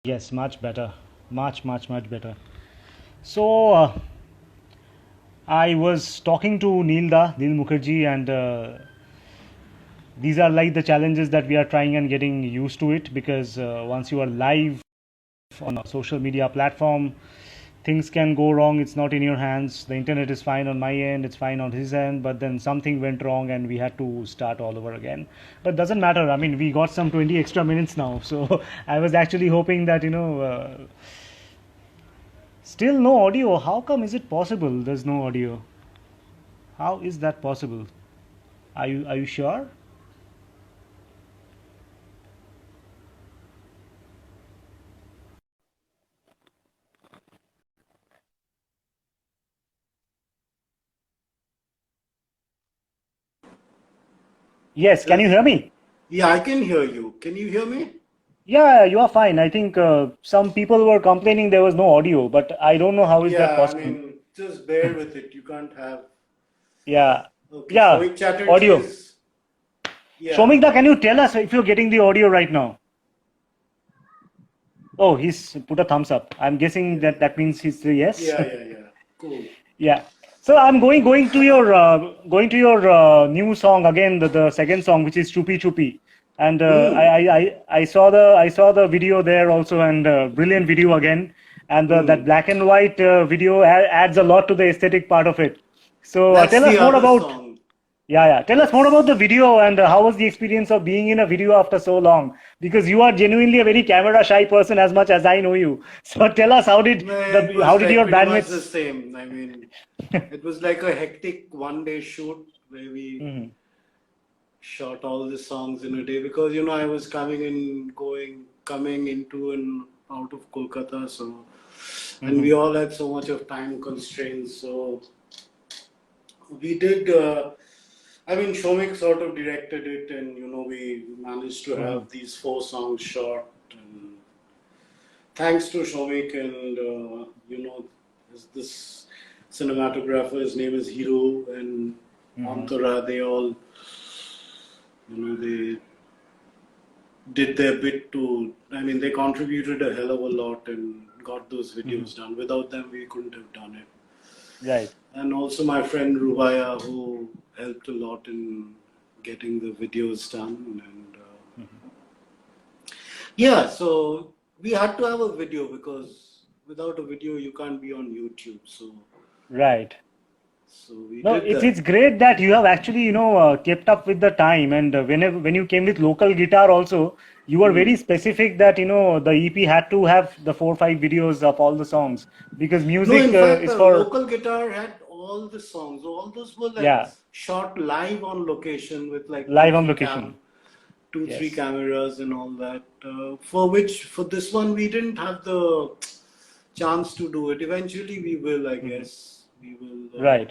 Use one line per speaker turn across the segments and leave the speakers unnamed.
Yes, much better. Much better. So, I was talking to Neil Mukherjee, and these are like the challenges that we are trying and getting used to it, because once you are live on a social media platform, things can go wrong. It's not in your hands. The internet is fine on my end, it's fine on his end, but then something went wrong and we had to start all over again. But doesn't matter. I mean, we got some 20 extra minutes now. So I was actually hoping that, still no audio. How come is it possible there's no audio? How is that possible? Are you sure? Yes, can you
Yes.
hear me?
Yeah, I can hear you. Can you hear me?
Yeah, you are fine. I think some people were complaining there was no audio, but I don't know how is that
Yeah, I
possible.
mean, just bear with it. You can't have.
Yeah,
Okay,
yeah,
Shomik Chatterjee
audio.
is. Yeah.
Shomikda, can you tell us if you're getting the audio right now? Oh, he's put a thumbs up. I'm guessing
Yeah.
that that means he's a yes.
Yeah. Cool.
Yeah. So I'm going to your new song again, the second song, which is Chupi Chupi, and
Hmm.
I saw the video there also, and brilliant video again, and that
Hmm.
black and white video adds a lot to the aesthetic part of it. So
That's
tell
the
us more
other
about.
song.
Yeah, yeah. Tell us more about the
That's.
video, and how was the experience of being in a video after so long? Because you are genuinely a very camera shy person, as much as I know you. So tell us,
It
how
was
did
like
your
pretty much the
bandmates?
same. I mean, it was like a hectic 1 day shoot where we
Mhm,
shot all the songs in a day because I was coming into and out of Kolkata, so and
mhm,
we all had so much of time constraints. So we did. I mean, Shomik sort of directed it, and we managed to
mhm.
have these 4 songs shot. And thanks to Shomik and this cinematographer, his name is Hiro and
Mhm,
Antara. They all they did their bit to. I mean, they contributed a hell of a lot and got those
mhm.
videos done. Without them, we couldn't have done it.
Right.
And also my friend Rubaya, who helped a lot in getting the videos done. And yeah, so we had to have a video because without a video, you can't be on YouTube.
Right.
So we
No,
did that.
it's great that you have actually, kept up with the time, and when you came with local guitar also, you were very
Hmm.
specific that, the EP had to have the 4 or 5 videos of all the songs, because
No,
music
in fact,
is
the
for.
local guitar had all the songs. All those were like
Yeah,
shot live on location with like
live on location.
two, three
Yes.
cameras and all that. For this one, we didn't have the chance to do it. Eventually, we will, I
Hmm.
guess. We will.
Right.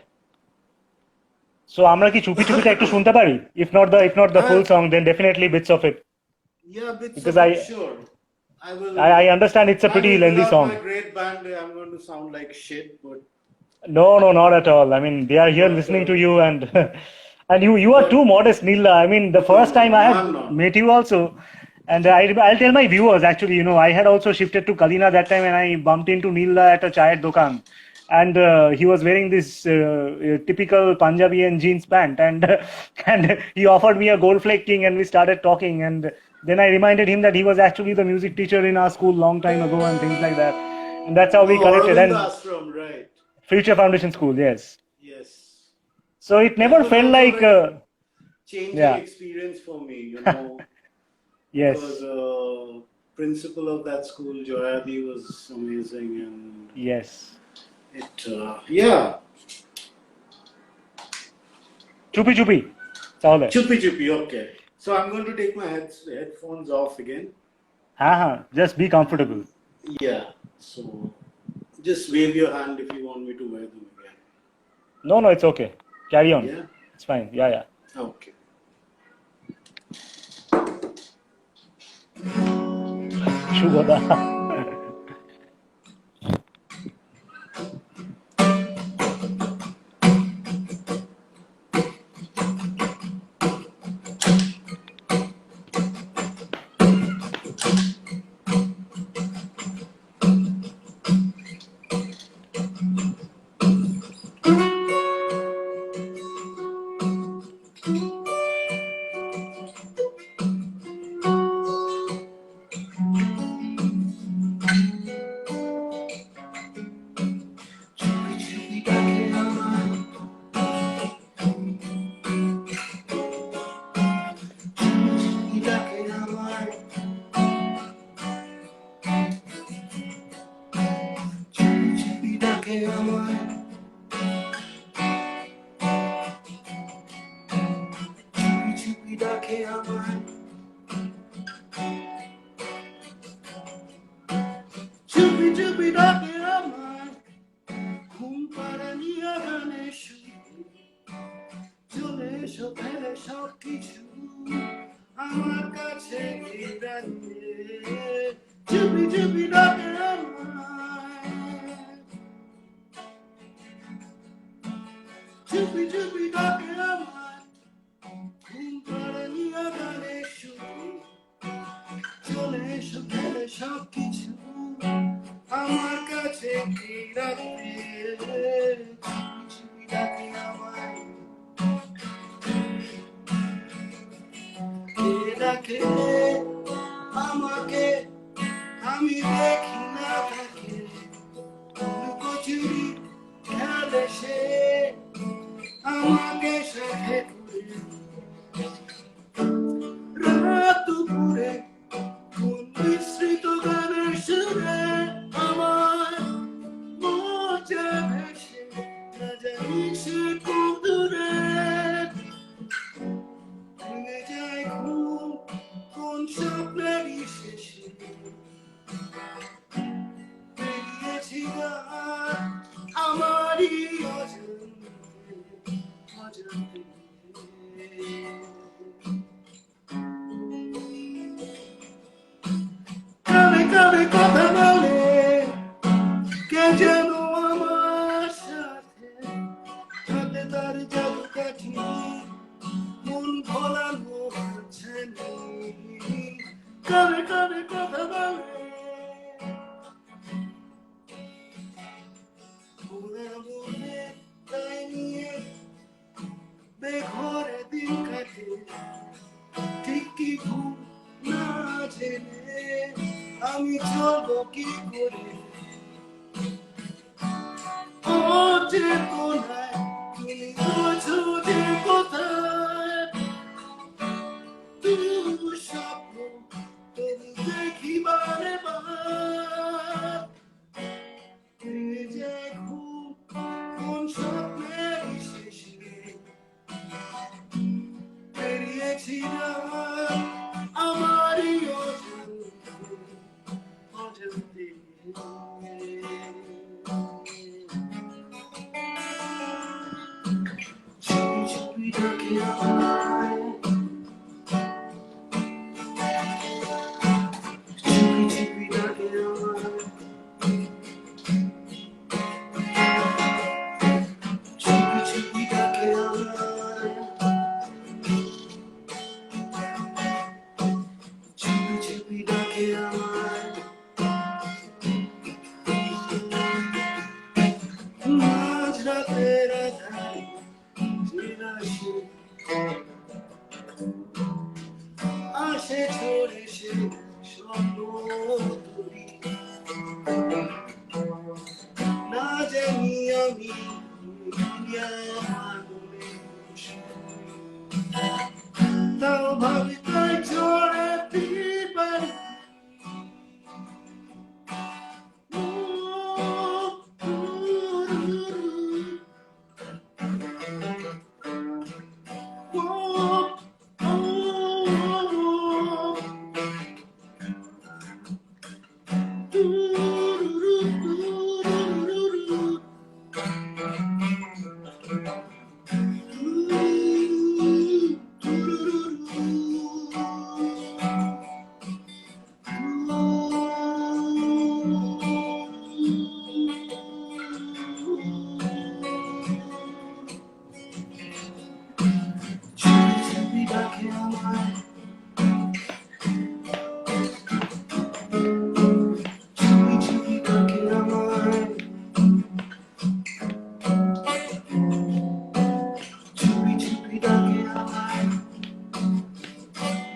So আমরা কি চুপি চুপিটা একটু শুনতে পারি? If not the full
Uh,
song, then definitely bits of it,
yeah, bits
because
of it, sure. I will.
I understand it's a
I
pretty
mean,
lengthy
without my
song.
great band, I'm going to sound like shit.
No, no, not at all. I mean, they are here
But
listening to you, and and you are too
but
modest, Nila. I mean, the
no,
first
no,
time
no,
I
no.
had
I'm not.
met you also, and I'll tell my viewers actually, I had also shifted to Kalina that time, and I bumped into Nila at a chai dukan, and he was wearing this typical Punjabi and jeans pant, and and he offered me a gold flake king, and we started talking, and then I reminded him that he was actually the music teacher in our school long time ago, and things like that, and that's how we
Oh,
connected.
Aravind
And
Ashram, right?
Future Foundation School, yes.
Yes.
So it
That
never
was
felt
also a
like,
very changing
yeah,
experience for me, because
yes,
principal of that school, Joyadi, was amazing, and
yes.
yeah,
Chupi chupi, তাহলে
Chupi Chupi, okay. So I'm going to take my headphones off again,
just be comfortable.
and yeah, so just wave your hand if you want me to wear them again.
No, no, it's okay. Carry on.
Yeah,
It's fine. Yeah, yeah.
okay.
Shubhoda.
সবকিছু আমার কাছে রাখে চুপি চুপি ডাকে আমায় চুপি চুপি ডাকে আমায় ঘুম পাড়ানি আগানে শুয়ে চলে এসো খেলে সবকিছু আমার কাছে কি রাখবে চুপি ডাকে আমায় কে ডাকে আমাকে আমি দেখি না তাকে লুকোচুরি খেলে সে আমাকে সাথে করে রাত দুপুরে কোন মিশ্রিত গানের সুরে আমার মজা ভেসে না জানি সে কোন দূরে ভেঙে যায় ঘুম কোন স্বপ্নেরই শেষে বেরিয়েছি রাত আমারই অজান্তে কানে কানে কথা বলে কে যেন আমার সাথে হাতে তার জাদু কাঠি মন ভোলানো হচ্ছে কানে কানে কথা বলে ভোলা বলে তাই নিয়ে বেঘরে দিন কাটে ঠিক কি ঘুম না জেনে আমি চলবো কি করে ও যে কোনায় তুমি বোঝো যে কোথায় তুমি স্বপ্ন তুমি দেখি বারে বার ভেঙে যায় ঘুম কোন স্বপ্নের শেষে বেরিয়েছি রাত আমারই অজান্তে চুপি চুপি ডাকে আমায় চুপি চুপি ডাকে আমায় চুপি চুপি ডাকে আমায় চুপি চুপি ডাকে আমায় মাঝরাতের আধারে চেনা সে আসে ঝরে সে স্বপ্ন তরি না জানি আমি তাও ভাবি তাই ঝরে পারি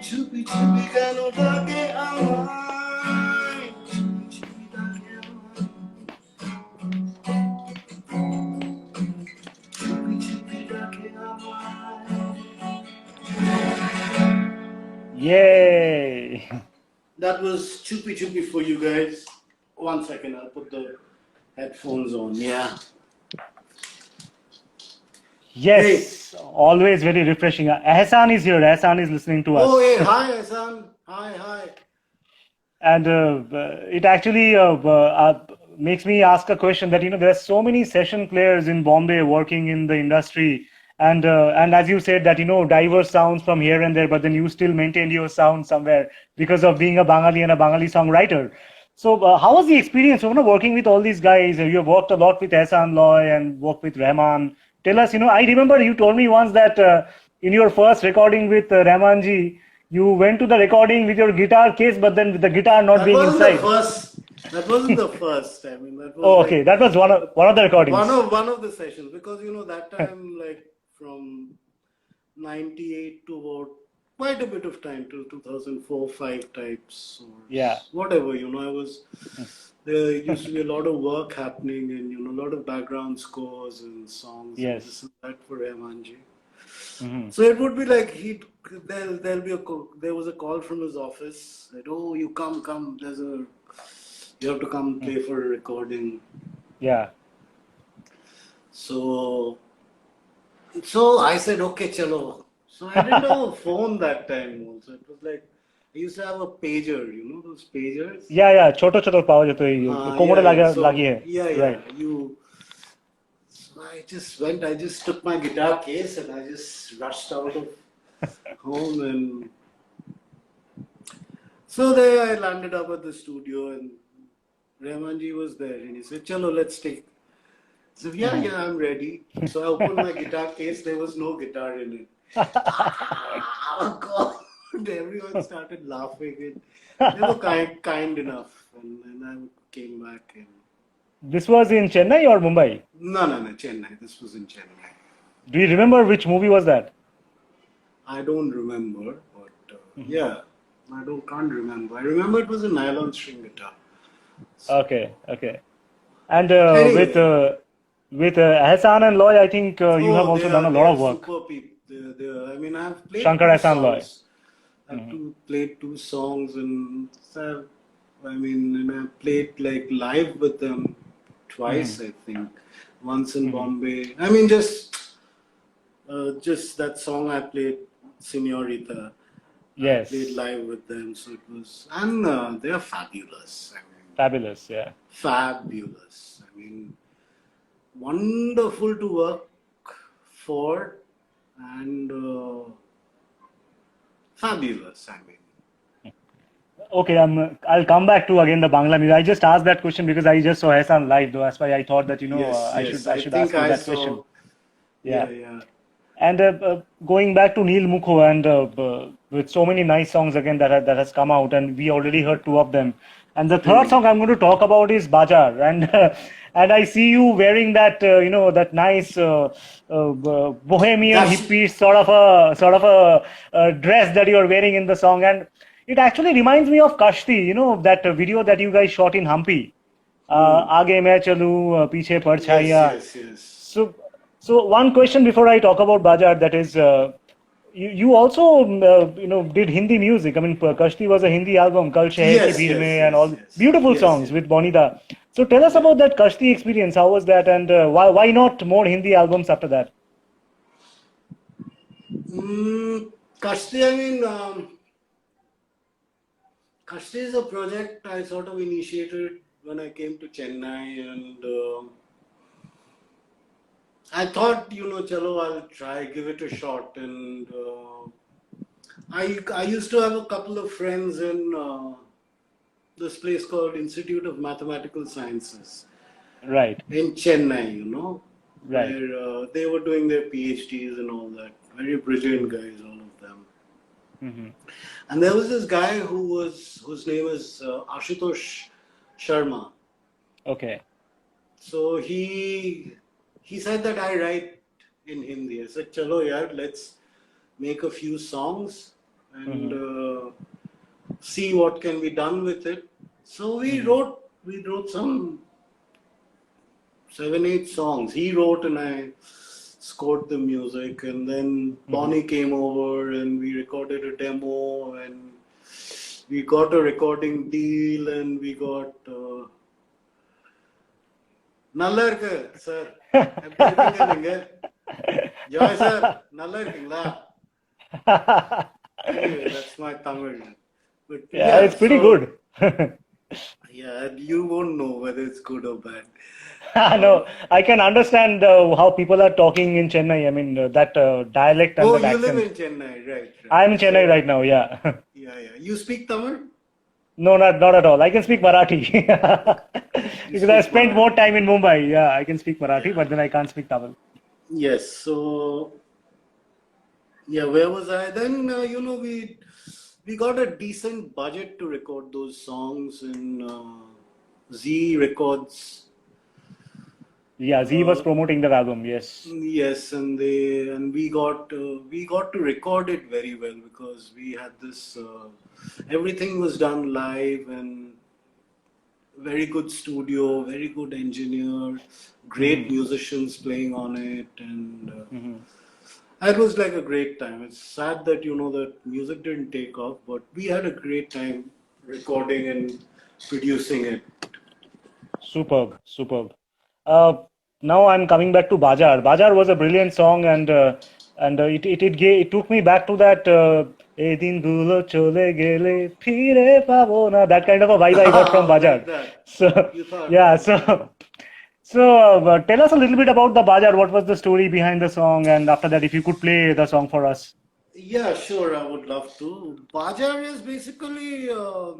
Chupi chupi কেন ডাকে আমায় চুপি চুপি ডাকে আমায় চুপি চুপি ডাকে আমায়
Yay!
That was Chupi Chupi for you guys. One second, I'll put the headphones on. Yeah.
Yes, always very refreshing. Ehsan is here. Ehsan is listening to us.
Oh, hey, hi, Hassan. Hi.
And it actually makes me ask a question that, there are so many session players in Bombay working in the industry, And as you said that diverse sounds from here and there, but then you still maintained your sound somewhere because of being a Bengali and a Bengali songwriter. So how was the experience working with all these guys? You have worked a lot with Ehsan Loy and worked with Rahman. Tell us, I remember you told me once that in your first recording with Rahman ji, you went to the recording with your guitar case, but then with the guitar not
That
being
wasn't the
inside.
first. That wasn't the first. I mean, that was
Oh,
like
okay, that was one of the recordings.
one of the sessions, because that time, like, from 98 to about quite a bit of time till 2004, 5 types or
Yeah.
whatever. I was there used to be a lot of work happening, and a lot of background scores and songs and
Yes.
this and that for Rahmanji.
Hmm.
So it would be like there'll be there was a call from his office that, oh, you come, you have to come play for a recording.
Yeah.
So I said, okay, chalo. So I didn't have a phone that time also. It was like I used to have a pager, those pagers.
Yeah, ছোট ছোট পাওয়া যেত এই কোমরে
Yeah. So
লাগিয়ে
yeah.
right.
So I just took my guitar case and I just rushed out of home, and so there I landed up at the studio, and Rahmanji was there, and he said, chalo, let's take. So yeah, I'm ready. So I opened my guitar case. There was no guitar in it. Oh God! Everyone started laughing, and they were kind enough. And then I came back, and
This was in Chennai or Mumbai?
no, Chennai. This was in Chennai.
Do you remember which movie was that?
I don't remember, but yeah, can't remember. I remember it was a nylon string guitar.
Okay. And
Anyway.
with Ehsan and Loy, I think you have also done a lot of work.
Super people. I mean, I've played
Shankar
two
Ehsan Loy.
songs. Played 2 songs, and I mean, and I played like live with them twice. I think once in Bombay. I mean, just that song I played, Señorita.
Yes.
I played live with them, so it was, and they are fabulous. I mean,
Fabulous, yeah.
fabulous. I mean, wonderful to work for, and fabulous. I mean,
Okay, I'll come back to again the Bangla music. I just asked that question because I just saw Ehsan live, though. That's why I thought that I should ask you that question.
Yeah.
And going back to Neil Mukho, and with so many nice songs again that has come out, and we already heard 2 of them. And the third song I'm going to talk about is Bajaar, and and I see you wearing that that nice bohemian hippie sort of a dress that you are wearing in the song, and it actually reminds me of Kashti, that video that you guys shot in Hampi. Aage main chalu, piche parchaiya.
Yes.
So one question before I talk about Bajaar, that is, you also did Hindi music. I mean, Kashti was a Hindi album, Kal Sheher Ki Bheed Mein, and all beautiful songs with Bonida. So tell us about that Kashti experience. How was that, and why not more Hindi albums after that?
Kashti, I mean, Kashti is a project I sort of initiated when I came to Chennai, and I thought, chalo, I'll try, give it a shot. And I used to have a couple of friends in this place called Institute of Mathematical Sciences.
Right.
In Chennai,
Right.
where they were doing their PhDs and all that. Very brilliant guys, all of them. And there was this guy whose name is Ashutosh Sharma.
Okay.
So he said that I write in Hindi. I said, chalo yaar, let's make a few songs and see what can be done with it. So we wrote some 7-8 songs. He wrote and I scored the music, and then Bonnie came over and we recorded a demo, and we got a recording deal, and we got நல்லா இருக்கு sir, எப்படி இருக்கீங்க நீங்க? Joy sir, நல்லா இருக்கீங்களா? Anyway, that's my Tamil. But
yeah, it's pretty good.
Yeah, and you won't know whether it's good or bad.
No, I can understand how people are talking in Chennai. I mean, that dialect and
Oh,
that
you live
accent.
in Chennai, right, right.
I'm in Chennai
So,
right now, yeah.
yeah, yeah. You speak Tamil?
No, not at all. I can speak Marathi
You
because I
speak
spent more
Marathi.
time in Mumbai. Yeah, I can speak Marathi,
Yeah.
but then I can't speak Tamil.
Yes. So, yeah, where was I? Then, we got a decent budget to record those songs in Z Records.
Yeah, Z was
Uh,
promoting that album. Yes.
Yes, and we got to record it very well because we had this everything was done live and very good studio, very good engineer, great
Hmm.
musicians playing on it, and
Hmm.
it was like a great time. It's sad that that music didn't take off, but we had a great time recording and producing it.
Superb, superb. Uh, Now I'm coming back to Bajar. Bajar was a brilliant song, and it took me back to that "E din dulo chole gele phire pabo na," that kind of a vibe I got from Bajar.
Like that.
So
You thought,
yeah,
okay.
tell us a little bit about the Bajar. What was the story behind the song? And after that, if you could play the song for us.
Yeah, sure, I would love to. Bajar is basically a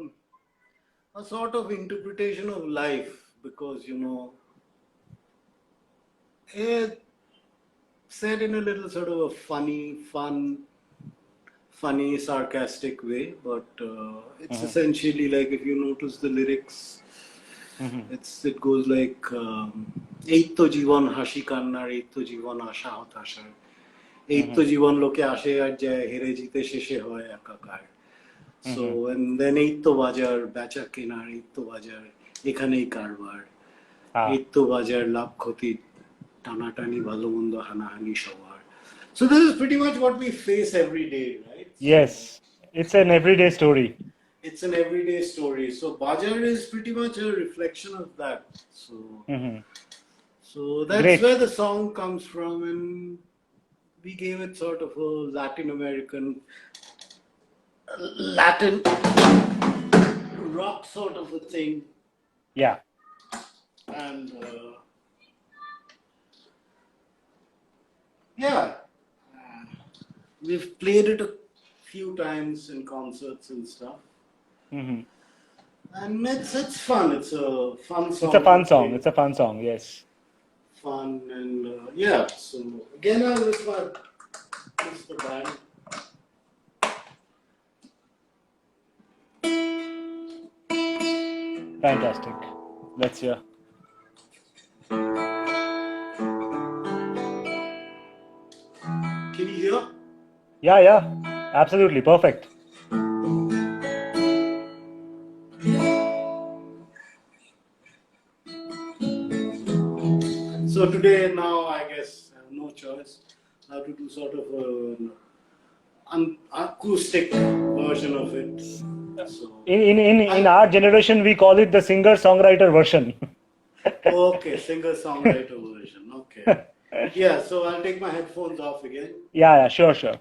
sort of interpretation of life because, it said in a little sort of a funny, sarcastic way, but it's
Hmm.
essentially like if you notice the lyrics,
Hmm.
it goes like এই তো জীবন হাসি কান্নার এই তো জীবন আশা হতাশার এই তো
Hmm.
জীবন লোকে আসে আর যায় হেরে জিতে শেষে হয় একাকার সো
Hmm.
এন্ড দেন এই তো বাজার বেচা কেনার এই তো বাজার এখানেই কারবার এই
Ah,
তো বাজার লাভ ক্ষতি টানাটানি ভালো মন্দ হানাহানি সবার so this is pretty much what we face every day, right? So
yes, it's an everyday story.
it's an everyday story. So Bajar is pretty much a reflection of that. So
Hmm.
so that's
Great.
where the song comes from, and we gave it sort of a Latin American, Latin rock sort of a thing,
Yeah.
and yeah, we've played it a few times in concerts and stuff,
Hmm.
and it's fun. It's a fun
It's a
song to
fun song.
play.
It's a fun song. Yes.
Fun and yeah. So again, I was the band.
Fantastic. Let's hear.
Can you hear?
Yeah, yeah. Absolutely. Perfect.
So today, now I guess I have no choice. I have to do sort of an acoustic version of it. So
In
I'll
our generation, we call it the singer-songwriter version.
okay, singer-songwriter version. Okay, yeah. So I'll take my headphones off again.
Yeah, yeah. Sure, sure.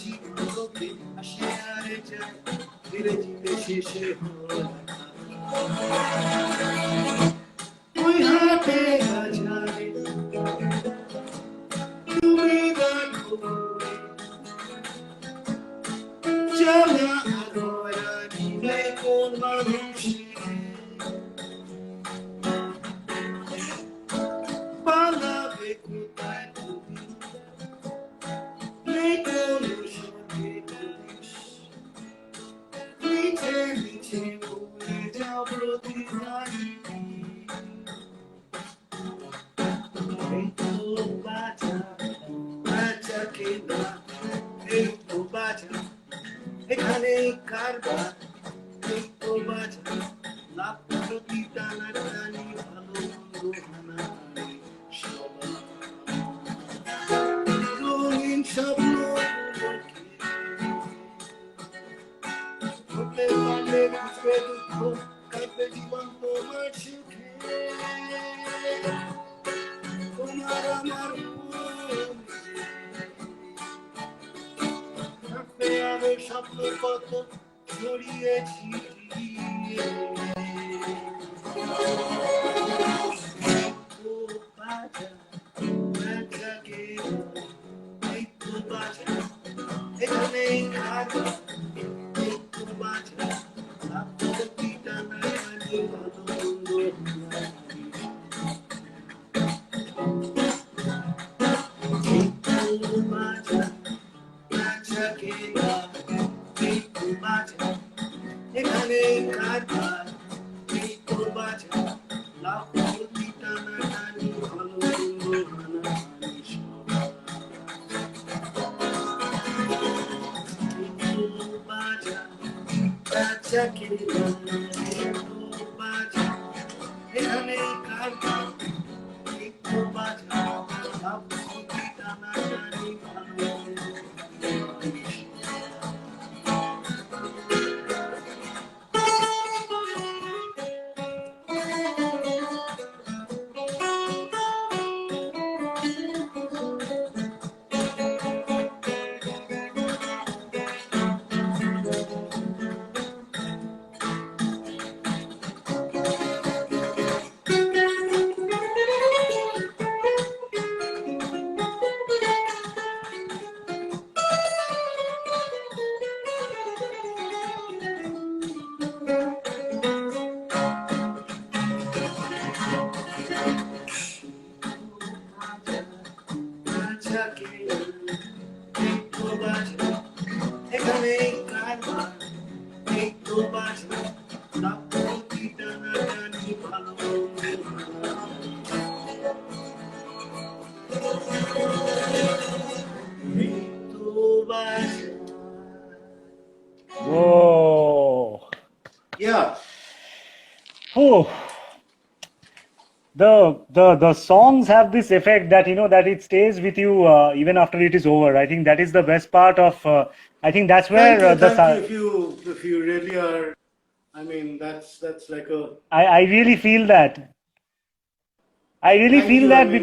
জীবনকে আসে আরে যায় ধীরে ধীরে শেষে হলো ওই হাটে বাজারে তুমি দেখো জানা আগরা নিলে কোন মানুষে পালাবে কোথায় তুমি নেই কোনো সাথে পুলিশ নিচে নিচে উড়ে যাও প্রতিদানি এই তো বাজা বাজা কেনা এই তো বাজা এখানে কারবার এই তো বাজা লাভ প্রতি টানা টানি ভালো মন্দ হানাহানি সবাই রঙিন স্বপ্নগুলোকে হতে পারলে বুঝবে দুঃখ কাঁদবে জীবন তোমার সুখে তোমার আমার থাকবে আরো স্বপ্ন কত ছড়িয়ে ছিটিয়ে ও বাজা বাজা কে এই তো বাজা এখানে খাজা এই তো বাজা লাভ প্রতি টানা টানি ভালো মন্দ এই তো বাজা বাজা কে এই তো বাজা এখানে কারবার এই তো বাজা লাভ প্রতি টানা টানি ভালো মন্দ হানাহানি সবাই এই তো বাজা বাজা কে এই তো বাজা এখানে কারবার এই তো বাজা লাভ প্রতি টানা টানি ভালো মন্দ হানাহানি বাজা কে এই তো বাজা এখানে কারবার এই তো বাজা লাভ প্রতি টানা টানি ভালো মন্দ এই তো বাজা
Whoa.
yeah
Oh, the songs have this effect that that it stays with you even after it is over. I think that is the best part of. I think that's where
thank you if you really are I mean that's like a
I really feel that. I really
thank
feel
you I
that
mean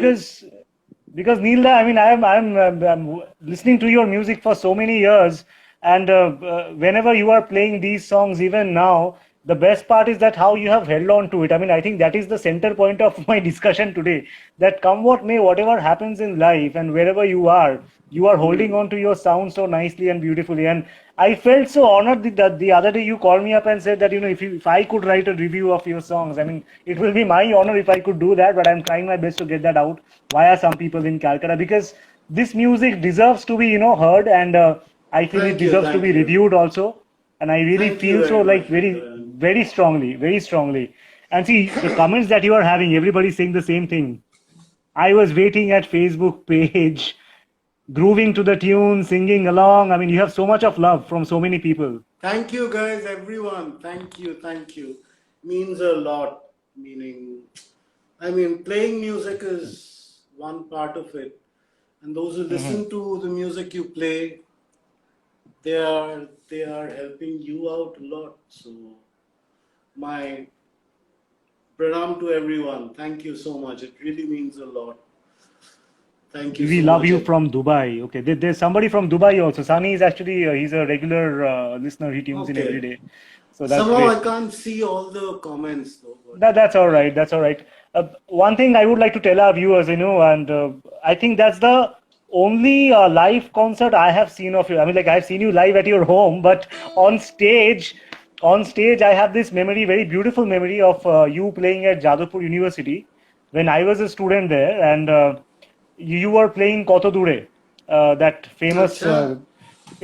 because Neelda, I mean, I'm listening to your music for so many years, and whenever you are playing these songs, even now, the best part is that how you have held on to it. I mean, I think that is the center point of my discussion today. That come what may, whatever happens in life, and wherever you are holding on to your sound so nicely and beautifully. And I felt so honored that the other day you called me up and said that if I could write a review of your songs, I mean, it will be my honor if I could do that. But I'm trying my best to get that out via some people in Calcutta, because this music deserves to be heard, and I feel it deserves to
thank
be
you
reviewed also. And I really
thank you
feel so
very
like
much
very strongly, very strongly. And see the comments that you are having, everybody's saying the same thing. I was waiting at Facebook page, grooving to the tune, singing along. I mean, you have so much of love from so many people.
thank you guys everyone thank you means a lot meaning I mean playing music is one part of it and those who listen to the music you play they are helping you out a lot so my pranam to everyone thank you so much it really means a lot Thank you
We
so
love
much.
you from Dubai. Okay, there's somebody from Dubai also. Sunny is actually he's a regular listener. He tunes in every
Okay.
day, so that's
Somehow I
great.
can't see all the comments though, but
That's all right. That's all right. One thing I would like to tell our viewers, and I think that's the only live concert I have seen of you. I mean, like I've seen you live at your home, but on stage, I have this memory, very beautiful memory of you playing at Jadavpur University when I was a student there, and you were playing Katodure, that famous.
Acha,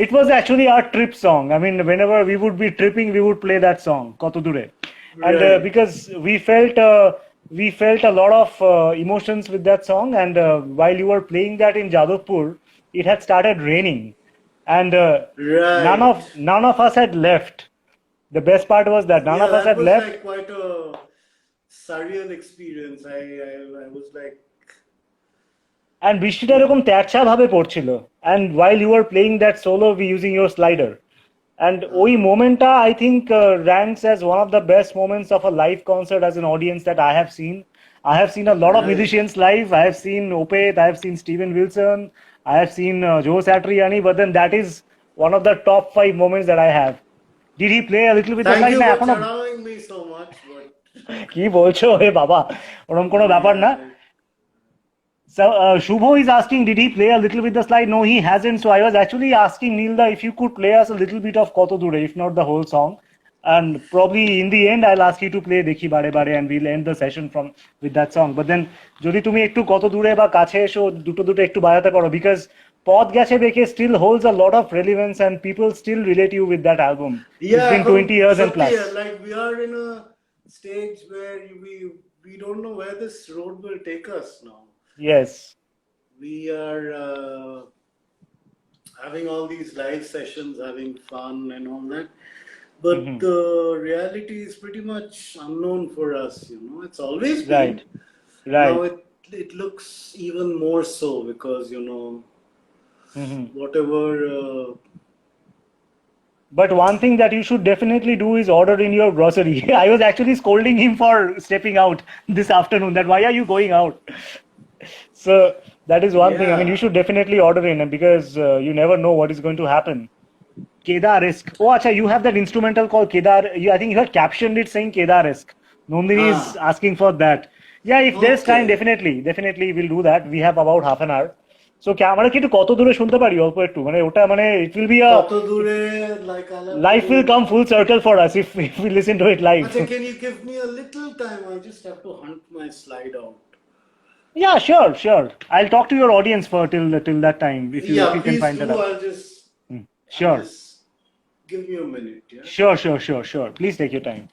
It was actually our trip song. I mean, whenever we would be tripping, we would play that song, Katodure, and
right.
because we felt a lot of emotions with that song. And while you were playing that in Jadavpur, it had started raining, and
Right.
none of us had left. The best part was that none
Yeah,
of us
that
had
was
left.
like quite a surreal experience. I was like,
And বৃষ্টিটা এরকম তেরছা ভাবে পড়ছিল, and while you were playing that solo we using your slider, and ওই
uh,
মোমেন্টটা I think ranks as one of the best moments of a live concert as an audience that I have seen. I have seen a lot of
right.
musicians live. I have seen Opeth, I have seen Steven Wilson, I have seen Joe Satriani, but then that is one of the top 5 moments that I have. Did he play a little with the
Thank
slide
you
না
for
এখনো?
chadawing me so much, but
কি বলছো হে বাবা, ওরকম কোনো ব্যাপার
yeah,
না. So Shubho is asking, did he play a little with the slide? No, he hasn't. So I was actually asking Nilda if you could play us a little bit of Katodure, if not the whole song. And probably in the end, I'll ask you to play Dekhi Baare Baare, and we'll end the session from with that song. But then, যদি তুমি একটু Katodure বা কাছে এসো দুটো দুটো একটু বাজাতে পারো, because পথ গেছে বেঁকে still holds a lot of relevance and people still relate you with that album. It's
yeah,
been 20 years and plus.
Satya, like we are in a stage where we don't know where this road will take us now.
Yes.
We are having all these live sessions, having fun and all that. But
Hmm.
the reality is pretty much unknown for us, you know. It's always
Right.
been. Now
Right.
it looks even more so because, you know,
Hmm.
whatever.
But one thing that you should definitely do is order in your grocery. I was actually scolding him for stepping out this afternoon. That why are you going out? So that is one thing. I mean, you
Yeah.
should definitely order in because you never know what is going to happen. Kedar risk. Oh, acha, you have that instrumental called Kedar. I think you had captioned it saying Kedar risk. Nandini is
Ah.
asking for that. Yeah, if there's time,
Okay.
definitely we'll do that. We have about half an hour. So আমরা কি একটু কত দূরে শুনতে পারি অল্প একটু, মানে ওটা মানে it will be a
Katodure, like I'll have to
life will
go.
come full circle for us if we listen to it live.
Acha, can you give me a little time? I just have to hunt my slide out.
Yeah, sure. I'll talk to your audience for till that time if
Yeah,
you can
please
find that
do.
out.
I'll
Sure.
just give me a minute. Yeah.
Sure. Please take your time.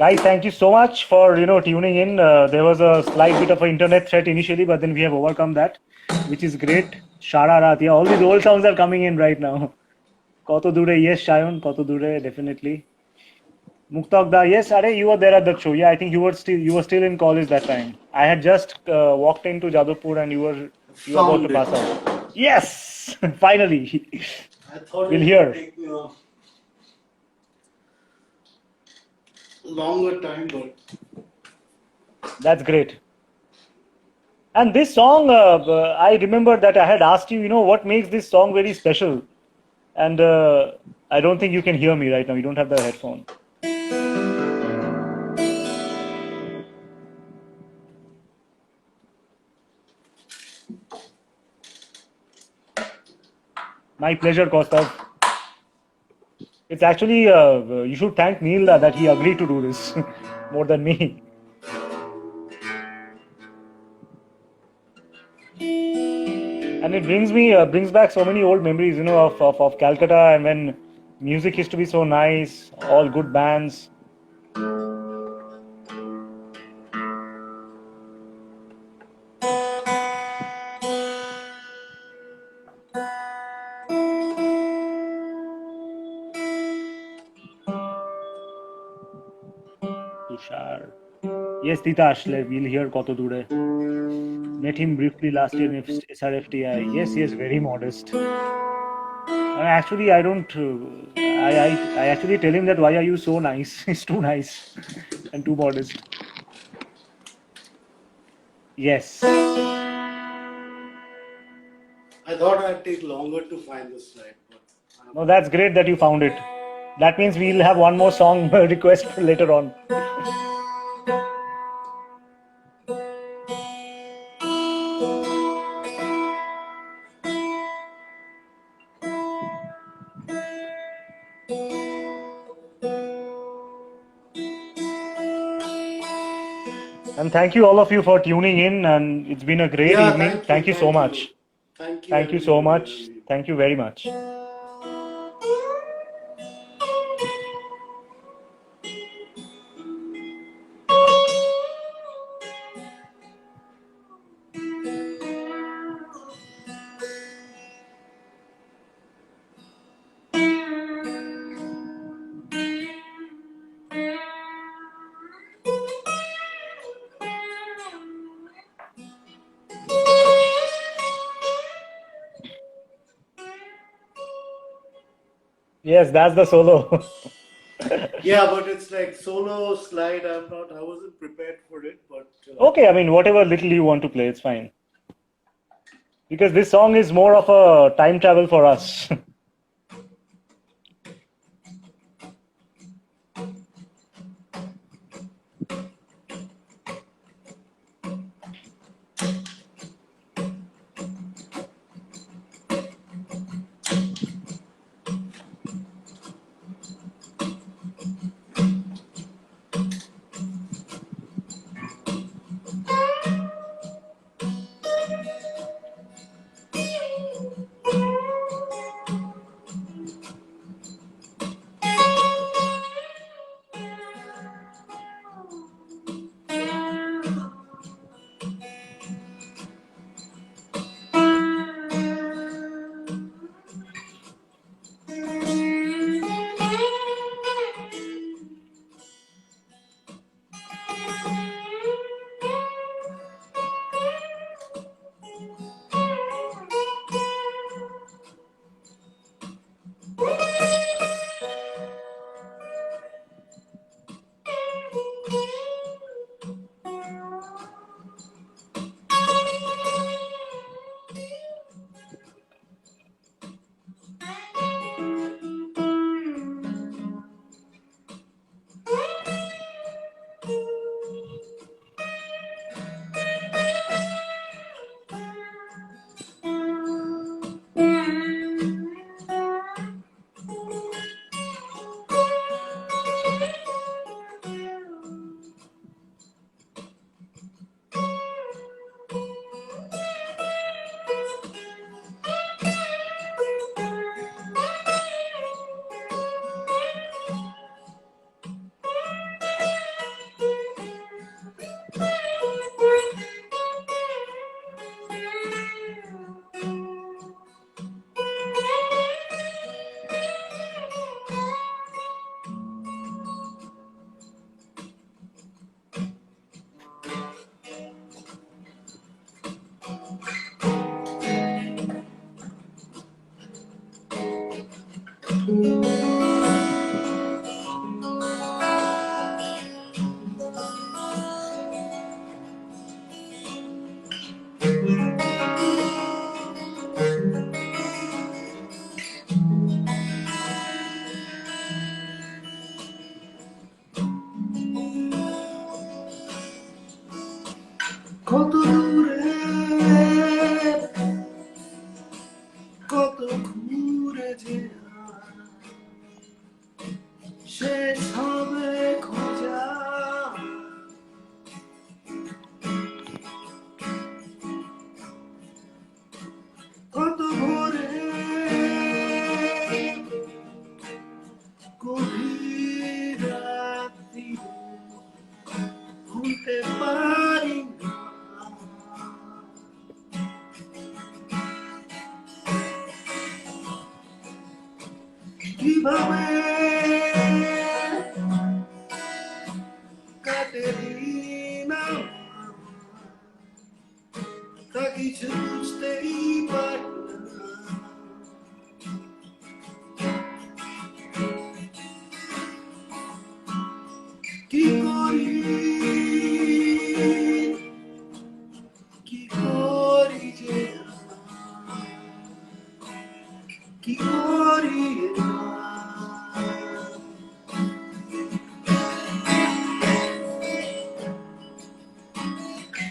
Guys, thank you so much for tuning in. There was a slight bit of an internet threat initially, but then we have overcome that, which is great. Shara Rat, yeah, all these old songs are coming in right now. Koto Dure, yes, Shayon, Koto Dure, definitely. Muktagda, yes, Are, you were there at that show. Yeah, I think you were still in college that time. I had just walked into Jadavpur and you were about to
Found
pass
it.
out. Yes, finally.
I thought
We'll
it would
hear.
take me a longer time, but
That's great. And this song, I remember that I had asked you, what makes this song very special? And I don't think you can hear me right now. You don't have the headphone. My pleasure, Kostav. It's actually, you should thank Neil that he agreed to do this more than me. And it brings back so many old memories, of Calcutta, and when music used to be so nice, all good bands. Tushar. Yes, Titash, we'll hear Katodure. Met him briefly last year in SRFTI. Yes, very modest. Actually, I don't. I actually tell him that why are you so nice? He's too nice and too modest. Yes.
I thought I'd take longer to find the slide, but
No, that's great that you found it. That means we'll have one more song request for later on. And thank you all of you for tuning in, and it's been a great
yeah,
evening.
thank you,
Thank you so
thank you.
much.
Thank you,
Thank you so
everybody,
much.
really.
Thank you very much. Yes, that's the solo.
Yeah, but it's like solo slide. I wasn't prepared for it, but
Okay, I mean, whatever little you want to play, it's fine. Because this song is more of a time travel for us.
Katodure, কত ঘুরে যে শেষ হবে খোঁজা কত ভোরে গভীর রাত্রি ভুলতে পারি না কিভাবে কাটে দিন তা কিছু বুঝতেই পারি না কি করি যে কি করি না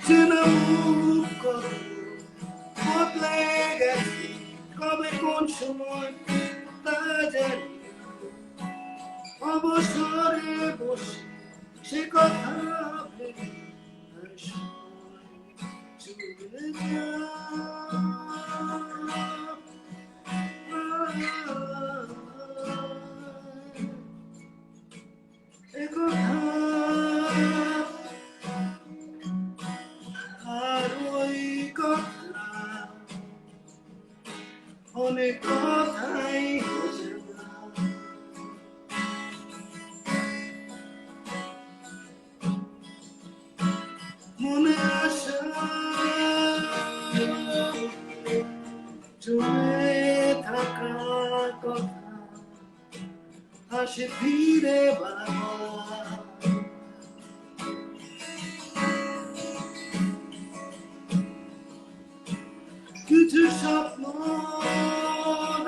চেনা মুখ কত বদলে গেছে কবে কোন সময় তা জানি অবসরে বসে সে কথা ভেবে আর সময় চলে যায় এ কথা আর ওই কথা অনেক কথাই বোঝে না মনে আসা জমে থাকা কথা আসে ফিরে বারবার কিছু স্বপ্ন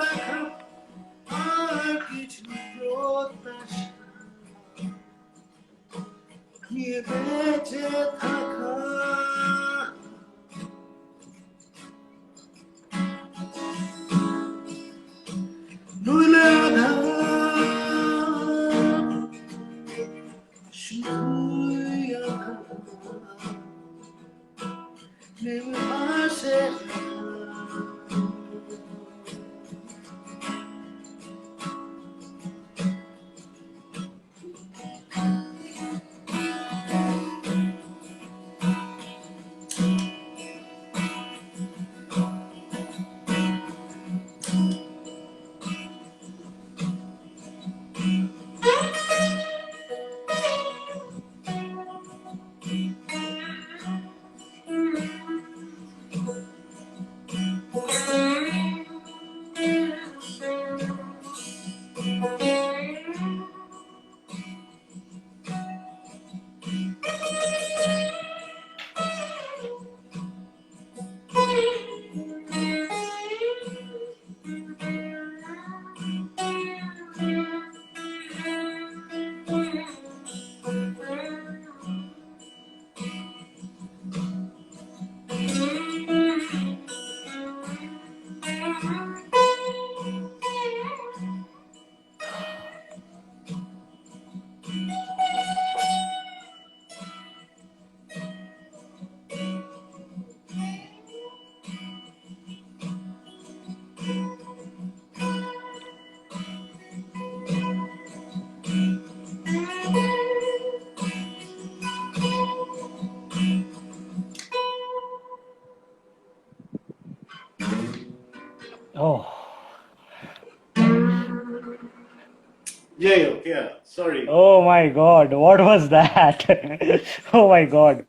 দেখা আর কিছু প্রত্যাশা নিয়ে বেঁচে থাকা নইলে আধার শুধুই আধার নেমে আসে
Oh,
yeah, sorry.
oh my God, what was that? Oh my God.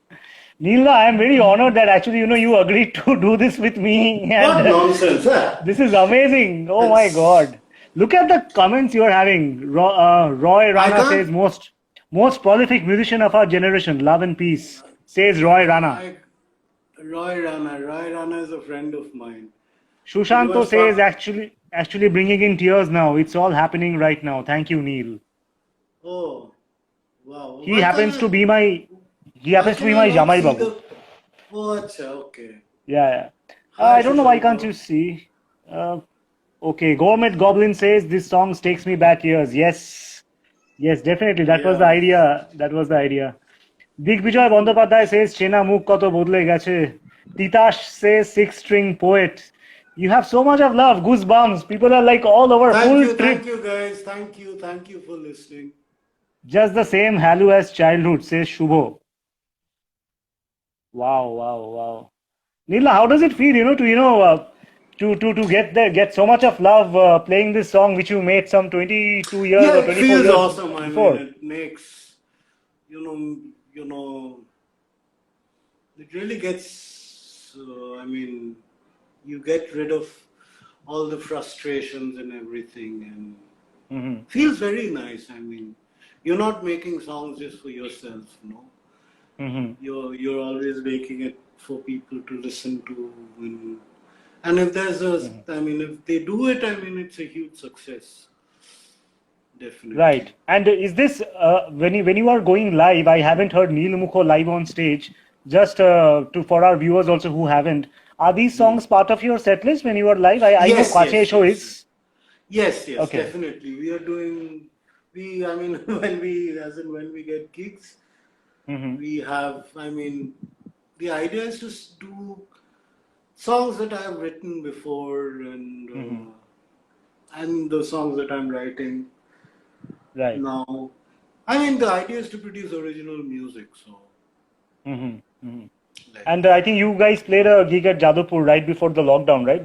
Neela, I am very honored that actually, you agreed to do this with me.
What
And
nonsense, huh?
this is amazing. Oh my God. Look at the comments you are having. Roy
I
Rana
can't.
says, most prolific musician of our generation, love and peace, says Roy Rana.
Roy Rana is a friend of mine. He
Shushanto
was
says,
talk.
actually bringing in tears now. It's all happening right now. Thank you, Neil.
Oh, wow.
He happens to be my, he
Why
happens to
can
be
I
my
not
Jamai
see
Babu.
the? Oh, acha, okay.
Yeah, yeah.
Hi,
I don't know why can't
Shushanto.
you see. Uh, okay, Gourmet Goblin says this song takes me back years. Yes, yes, definitely. That was the
Yeah.
idea. That was the idea. Digbijoy Bandyopadhyay says Chena Mukh koto bodle geche. Titash says six string poet. You have so much of love, goosebumps. People are like all over, full
Thank
trip.
you, guys. Thank you for listening.
Just the same halo as childhood, says Shubho. Wow, wow, wow. Neela, how does it feel, to get so much of love playing this song which you made some 22 years
Yeah,
or
it
24
feels
years
awesome. I mean,
before?
it makes you know, you know, it really gets. I mean, you get rid of all the frustrations and everything, and
Hmm.
feels very nice. I mean, you're not making songs just for yourself, no.
Hmm.
You're always making it for people to listen to, and And if there's a, I mean, if they do it, I mean, it's a huge success.
Right.
Definitely.
And is this when you are going live? I haven't heard Neil Mukho live on stage. Just to for our viewers also who haven't, are these songs part of your set list when you are live? I know
Yes,
Kache
yes,
show
yes, yes.
is.
Yes,
Okay.
definitely. We are doing, I mean, when we get gigs,
Hmm.
we have, I mean, the idea is to do songs that I have written before
Hmm.
and the songs that I'm writing
Right.
now. I mean, the idea is to produce original music, so
Hmm. Hmm.
like
And I think you guys played a gig at Jadavpur right before the lockdown, right?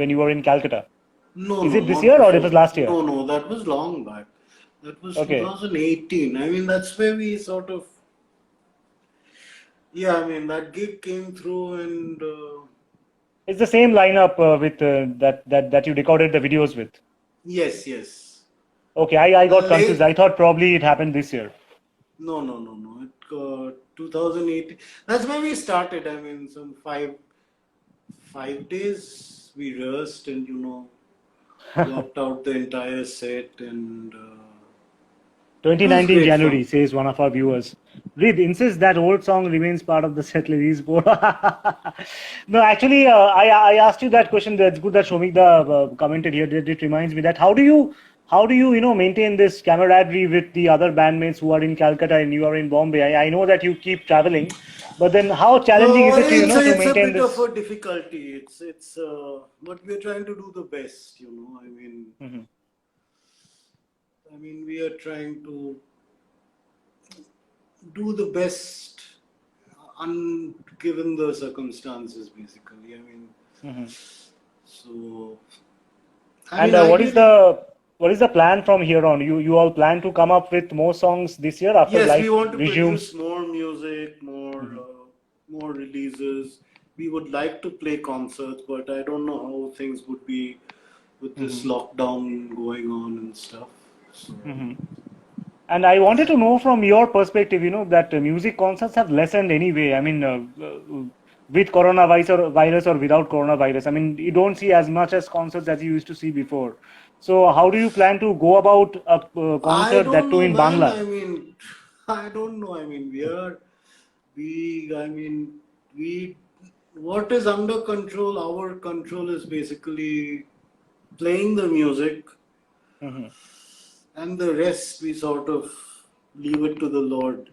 When you were in Calcutta.
no,
Is
no,
it this
not
year or it
before.
was last year?
No, no, that was long back. That was
Okay.
2018. I mean, that's where we sort of, yeah, I mean, that gig came through and
It's the same lineup with that you recorded the videos with.
yes, yes.
Okay, I got confused.
Late,
I thought probably it happened this year.
no. It 2018. That's where we started. I mean, some 5 days we rehearsed and worked out the entire set and it was
2019
great fun.
January, says one of our viewers. Reed insists that old song remains part of the set list. He's bored. No, actually, I asked you that question. That's good that Shomikda commented here. It reminds me that how do you maintain this camaraderie with the other bandmates who are in Calcutta and you are in Bombay? I know that you keep traveling, but then how challenging is it to to
It's a
maintain
bit of
this?
a difficulty. It's but we're trying to do the best.
Mhm.
I mean, we are trying to do the best, given the circumstances. Basically,
Mhm.
so
And what is
ideally,
the plan from here on? You all plan to come up with more songs this year after
yes, we
life
want to produce
resumes?
more music,
Mhm.
more releases. We would like to play concerts, but I don't know how things would be with this
Mhm.
lockdown going on and stuff. So
Mhm. And I wanted to know from your perspective, that music concerts have lessened anyway. I mean, with coronavirus or without coronavirus, I mean, you don't see as much as concerts as you used to see before. So, how do you plan to go about a
I
concert that
don't
too
know,
in
man.
Bangla?
I don't know. I mean, we, what is under control, our control is basically playing the music,
Mhm.
and the rest we sort of leave it to the Lord.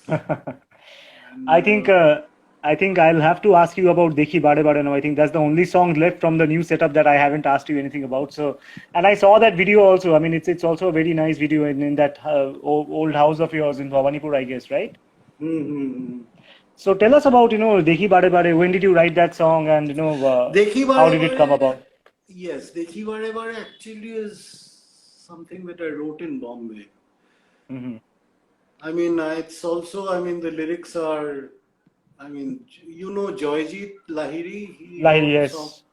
I
And
think I think I'll have to ask you about Dekhi Baare Baare now. I think that's the only song left from the new setup that I haven't asked you anything about. So, and I saw that video also. I mean, it's also a very nice video in that old house of yours in Bhawanipur, I guess, right?
hmm.
So tell us about Dekhi Baare Baare. When did you write that song, and
Dekhi
how
Baare
did it come
Baare,
about?
yes, Dekhi Baare Baare actually is something that I wrote in Bombay.
Hmm.
It's also, the lyrics are, Joyjeet Lahiri,
Lahiri, yes,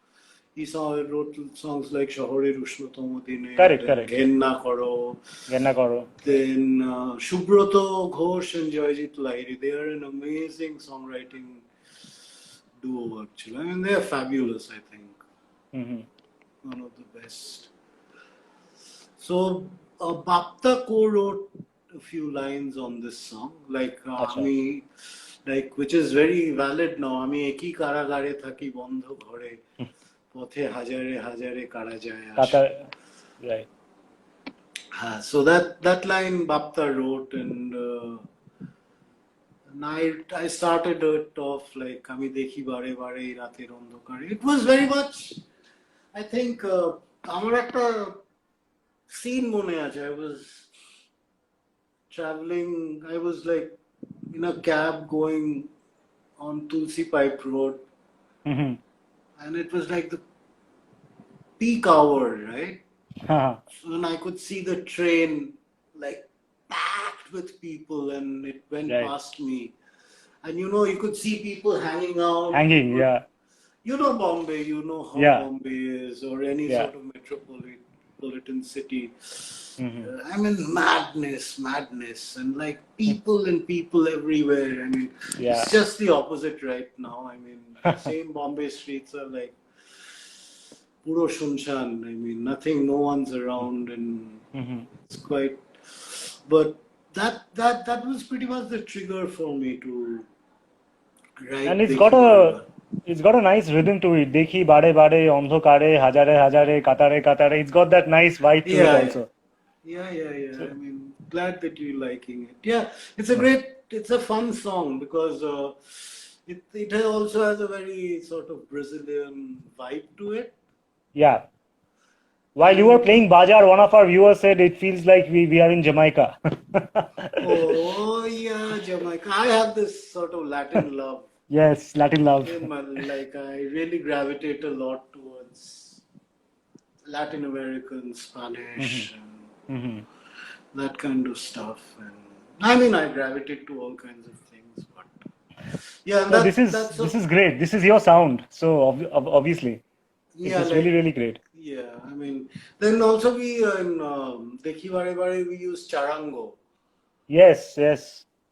wrote songs like Shahore Rushnotomo Dine,
correct,
then
correct.
Ghenna Karo,
Genna Karo, right.
then Shubroto Ghosh and Joyjeet Lahiri. They are an amazing songwriting duo, actually. They are fabulous, I think.
Hmm.
One of the best. So, Bapta Ko wrote a few lines on this song,
Acha.
which is very valid now. আমি একই কারাগারে থাকি বন্ধ ঘরে পথে হাজারে হাজারে কারা যায় আসে.
Kata, right.
So that line Bapta wrote, and I started it off like আমি দেখি বারে বারে এই রাতের অন্ধকারে. It was very much, I think, আমার একটা scene মনে আছে. I was traveling. I was like in a cab going on Tulsi Pipe Road,
Hmm.
and it was like the peak hour, right? And I could see the train like packed with people, and it went
Right.
past me. And you could see people hanging out.
Hanging, yeah,
You know Bombay, you know how
yeah,
Bombay is, or any
yeah.
sort of metropolitan metropolitan city.
Mhm.
I mean, madness, and like people and people everywhere. I mean,
Yeah.
it's just the opposite right now. I mean, the same Bombay streets are like puro shunshan. I mean, nothing, no one's around, and
Mhm.
it's quite. But that was pretty much the trigger for me to
And
write Dekhi Bare.
it's got a nice rhythm to it. Dekhi Baare Baare, Ondhokare, Hajare Hajare, Katare Katare. It's got that nice vibe to it
Yeah, yeah.
also.
Yeah.
So,
I mean, glad that you're liking it. Yeah, it's a fun song because it also has a very sort of Brazilian vibe to it.
yeah. While you were
And
playing Bajaar, one of our viewers said it feels like we are in Jamaica.
oh yeah, Jamaica. I have this sort of Latin love
Yes, Latin love.
in my like. I really gravitate a lot towards Latin American,
Hmm.
Spanish, and
Hmm.
that kind of stuff. And I mean, I gravitate to all kinds of things, but yeah, and
No,
that's
this
a,
is great. This is your sound. So obviously, this
yeah,
is really
like
really great.
yeah. I mean, then also we in Dekhi Bare Bare we use charango.
Yes, yes,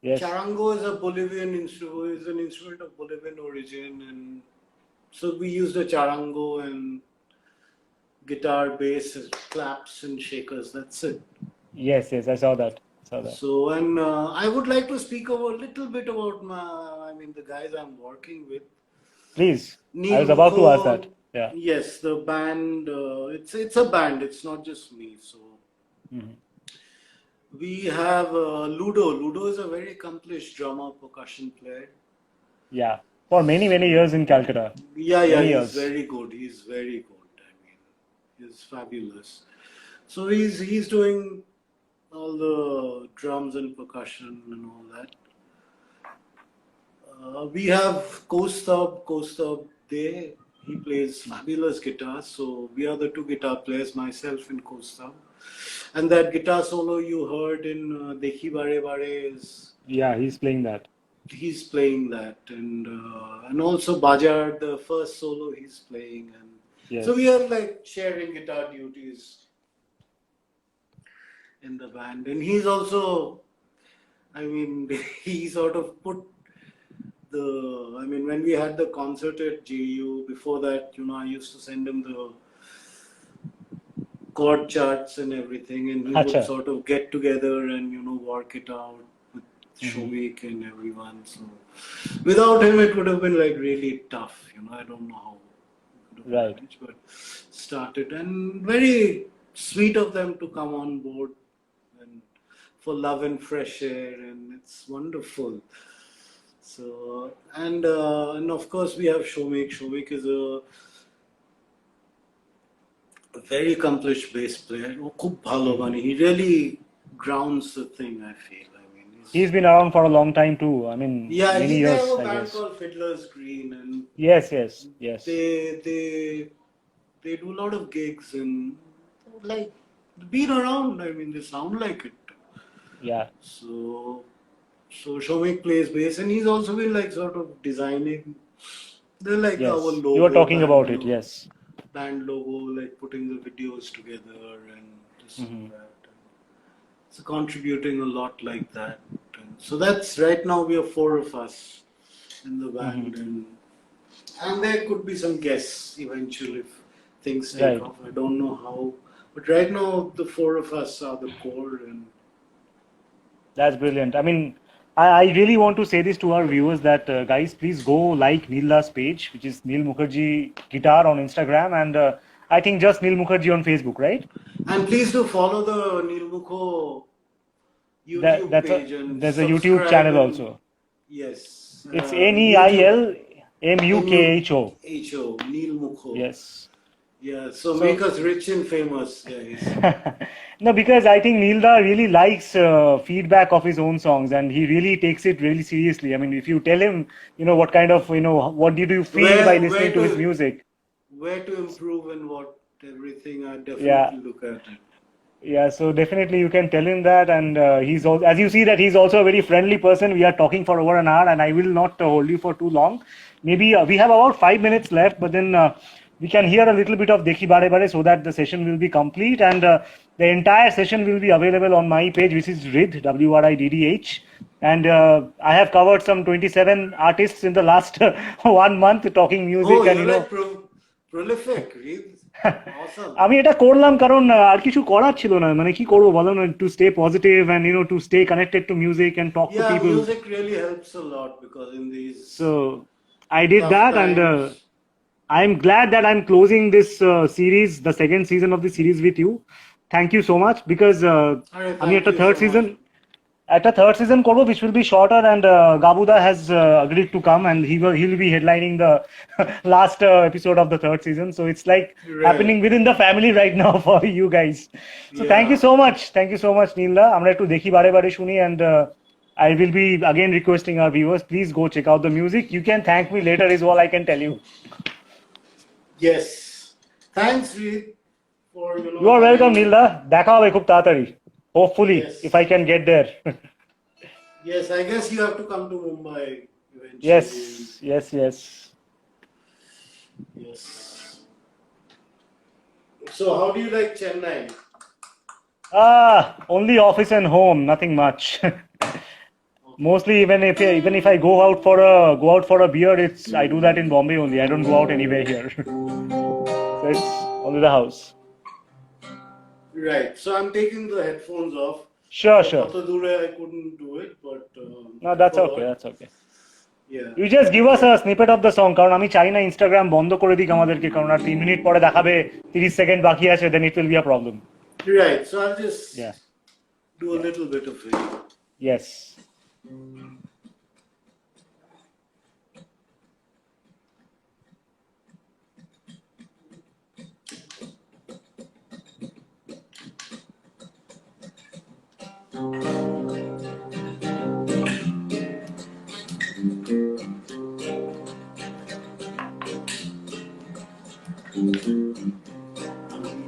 yes,
Charango is a Bolivian instrument, is an instrument of Bolivian origin, and so we use the charango and guitar, bass, claps, and shakers. That's it.
yes. I saw that. Saw that.
So, and I would like to speak a little bit about I mean, the guys I'm working with.
Please, I
Neil
was about to ask that.
Mukho,
Yeah.
yes, the band. It's a band. It's not just me. So
Hmm.
we have Ludo. Ludo is a very accomplished drummer, percussion player.
Yeah. For many years in Calcutta.
Yeah,
Many
he's
years.
very good. He's very good. I mean, he's fabulous. So he's doing all the drums and percussion and all that. We have Kostab there. He plays fabulous guitar. So we are the two guitar players, myself and Kostab. And that guitar solo you heard in Dekhi Bare Bare is
Yeah, he's playing that.
he's playing that, and also Bajaar, the first solo he's playing, and so we
Yes.
are like sharing guitar duties in the band. And he's also, I mean, he sort of put I mean, when we had the concert at JU, before that, I used to send him the chord charts and everything, and we would
Acha.
sort of get together and, work it out with
Hmm.
Shomik and everyone. So without him, it would have been like really tough, I don't know how we could have
Right.
managed, but started. And very sweet of them to come on board and for love and fresh air, and it's wonderful. So and of course we have Shomik. Shomik is a very accomplished bass player. ও খুব ভালো,
Hmm.
মানে he really grounds the thing. I feel. I mean,
He's been around for a long time too. I mean,
yeah.
many
They have
years,
a
I
band
guess.
called Fiddler's Green, and
Yes.
they they they do a lot of gigs and like been around. I mean, they sound like it.
Yeah.
So Shomik plays bass, and he's also been like sort of designing. They're like our
Yes. You were
logo,
talking about it. Yes.
band logo, like putting the videos together and this and
Hmm.
that. So contributing a lot like that. And so that's right now we are four of us in the
Hmm.
band, and there could be some guests eventually if things take
Right.
off. I don't know how, but right now the four of us are the core, and
That's brilliant. I mean, I really want to say this to our viewers that guys, please go like Neela's page, which is Neel Mukherjee Guitar on Instagram, and I think just Neel Mukherjee on Facebook, right?
please do follow the Neil Mukho YouTube page and
There's a YouTube
subscribe,
channel
and
also.
yes,
It's
YouTube
NeilMukho.
MUKHO Neil Mukho.
Yes.
Yeah, so make
So
us rich and famous, guys.
no, because I think Neelda really likes feedback of his own songs, and he really takes it really seriously. I mean, if you tell him, what kind of, what did you feel by
Where
listening
where
to his
to
music?
where to improve and what everything, I
Yeah,
definitely look at it.
yeah. So definitely you can tell him that, and he's also, as you see that he's also a very friendly person. We are talking for over an hour, and I will not hold you for too long. Maybe we have about 5 minutes left, but then we can hear a little bit of Dekhi Baare Baare so that the session will be complete, and the entire session will be available on my page, which is Riddh, WRIDDH. And I have covered some 27 artists in the last 1 month talking music,
Oh,
and
you're like prolific, Reed. Awesome.
আমি এটা করলাম কারণ আর কিছু করার ছিল না, মানে কি করবো বলো না, to stay positive and to stay connected to music and talk to
Yeah,
people.
music really helps a lot because in these
So I did
tough
that, and
times.
I'm glad that I'm closing this series, the second season of the series with you. Thank you so much, because
Alright,
আমি
thank
একটা
you
third
so
season
much.
করবো, which will be shorter, and Gabuda has agreed to come, and he'll be headlining the last episode of the third season. So it's like happening
Right.
within the family right now for you guys. So thank you
Yeah.
so much Neela. আমরা একটু দেখি বারে বারে শুনি, and I will be again requesting our viewers, please go check out the music. You can thank me later is all I can tell you.
Yes. Thanks, Reed, for
You are
having
welcome
me.
Neela. দেখা হবে খুব তাড়াতাড়ি, hopefully,
Yes.
if I can get there.
Yes, I guess you have to come to Mumbai eventually.
Yes.
Yes. So, how do you like Chennai?
Only office and home, nothing much. Mostly, even if I go out for a beer, I do that in Bombay only. I don't go out anywhere here. So it's only the house.
Right. So I'm taking the headphones off.
Sure.
Katodure, I couldn't do it, but
No, that's
I
okay.
forgot. Yeah.
You just give us a snippet of the song, কারণ আমি চাই না Instagram বন্ধ করে দিক আমাদেরকে, কারণ আর 3 minute পরে দেখাবে 30 সেকেন্ড বাকি আছে, then it will be a problem.
Right. So I'll just
Yeah.
do a little bit of it.
Yes.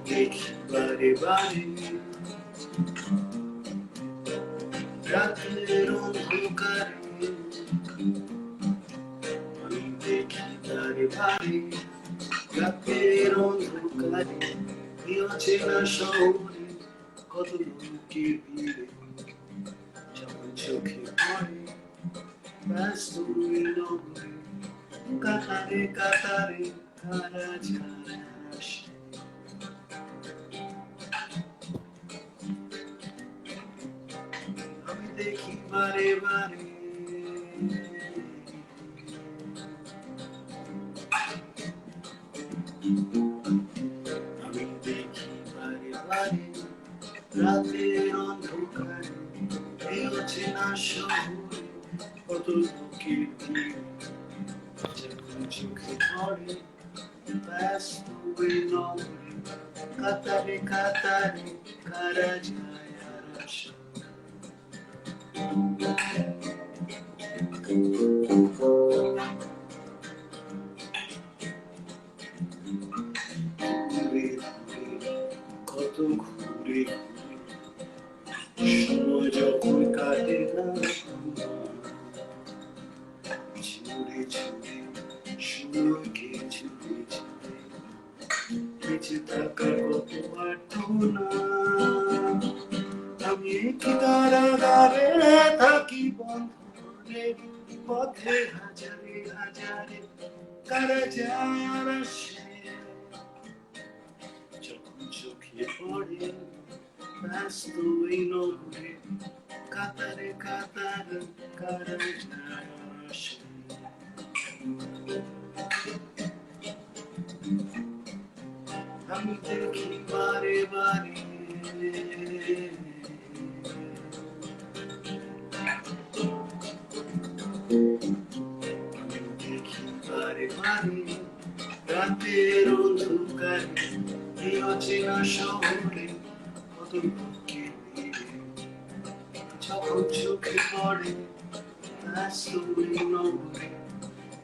Dekhi Baare Baare রাতের অন্ধকারে আমি দেখি বারে বারে রাতের অন্ধকারে এই অচেনা শহরে কত লোকের ভিড়ে যখন চোখে পড়ে ব্যস্ত এই নগরে কাতারে কাতারে কারা যায় আসে আমি দেখি বারে বারে আমি দেখি বারে বারে রাতের অন্ধকারে এই অচেনা শহরে কত লোকের ভিড় যখন চোখে পড়ে ব্যস্ত এই নগরে কাতারে কাতারে কারা যায় আর আসে ঘুরে ঘুরে কত ঘুরে সময় যখন কাটে না ছুড়ে ছুড়ে সময়কে ছুড়ে ছুড়ে বেঁচে থাকার কত না আমি কি দাঁড়ে থাকি বন্ধনে পথে হাজারে হাজারে কারা যায় আর আসে যখন চোখে পড়ে ব্যস্ত এই নগরে কাতারে কাতারে কারা যায় আর আসে আমি দেখি বারে বারে আমি দেখি বারে বারে রাতের অন্ধকারে এই অচেনা শহরে কত লোকের ভিড়ে যখন চোখে পড়ে ব্যস্ত এই নগরে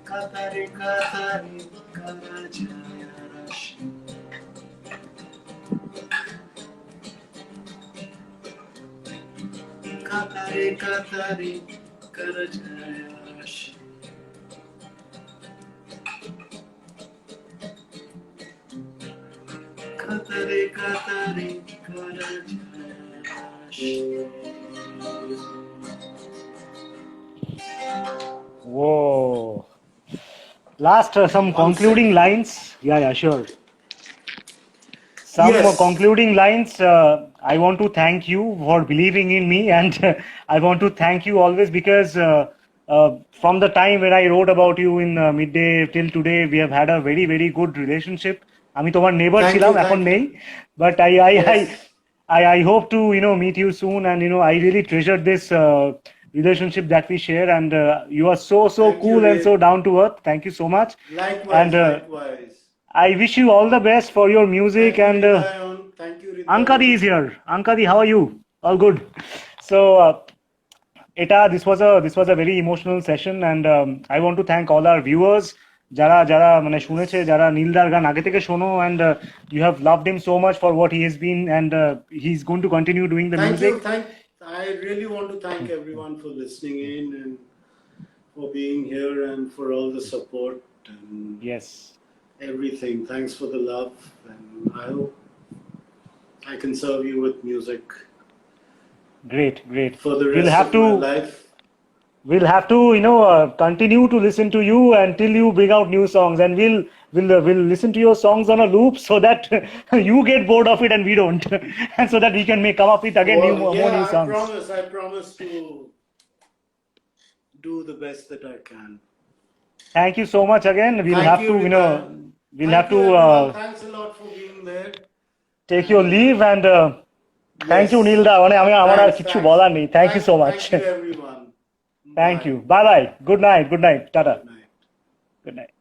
কাতারে কাতারে কারা যায় আর আসে কাতারে কাতারে কারা যায় আর আসে কাতারে করা
Whoa. Last, some
One
concluding
second.
lines. Yeah, sure. Some
Yes.
concluding lines. I want to thank you for believing in me, and I want to thank you always because from the time when I wrote about you in midday till today, we have had a very, very good relationship. আমি তোমার নেবার
Thank
ছিলাম
you.
এখন
Thank
নেই,
you.
but
Yes.
I hope to meet you soon, and I really treasure this relationship that we share, and you are so
Thank you,
cool and
Ray.
so down to earth. Thank you so much, and
Likewise. Likewise.
I wish you all the best for your music.
Thank you,
And
Ridayan. Thank you,
Ankadi
Ridayan.
is here. Ankadi, how are you? All good. So this was a very emotional session, and I want to thank all our viewers. যারা যারা মানে শুনেছে, যারা নীলদার গান আগে থেকে শোনো, and you have loved him so much for what he has been, and he's going to continue doing the
Thank
music.
you. I really want to thank everyone for listening in and for being here and for all the support and
Yes.
everything. Thanks for the love, and I hope I can serve you with music
Great.
for the
We'll
rest
have
of
to
my life.
we'll have to continue to listen to you until you bring out new songs, and we'll listen to your songs on a loop so that you get bored of it and we don't, and so that we can come up with again more new songs.
I promise to do the best that I can.
Thank you so much again. We'll
Thank
have
you,
to
Ridayan.
we'll
Thank
have
you,
to
everyone. Thanks a lot for being there.
take your leave, and thank
Yes.
you, Nilda. মানে আমার আর কিছু বলার নেই. Thank you so much.
Thank you, everyone.
Thank
Bye.
you. Bye. Good night. Tata.
Good night.
Good night.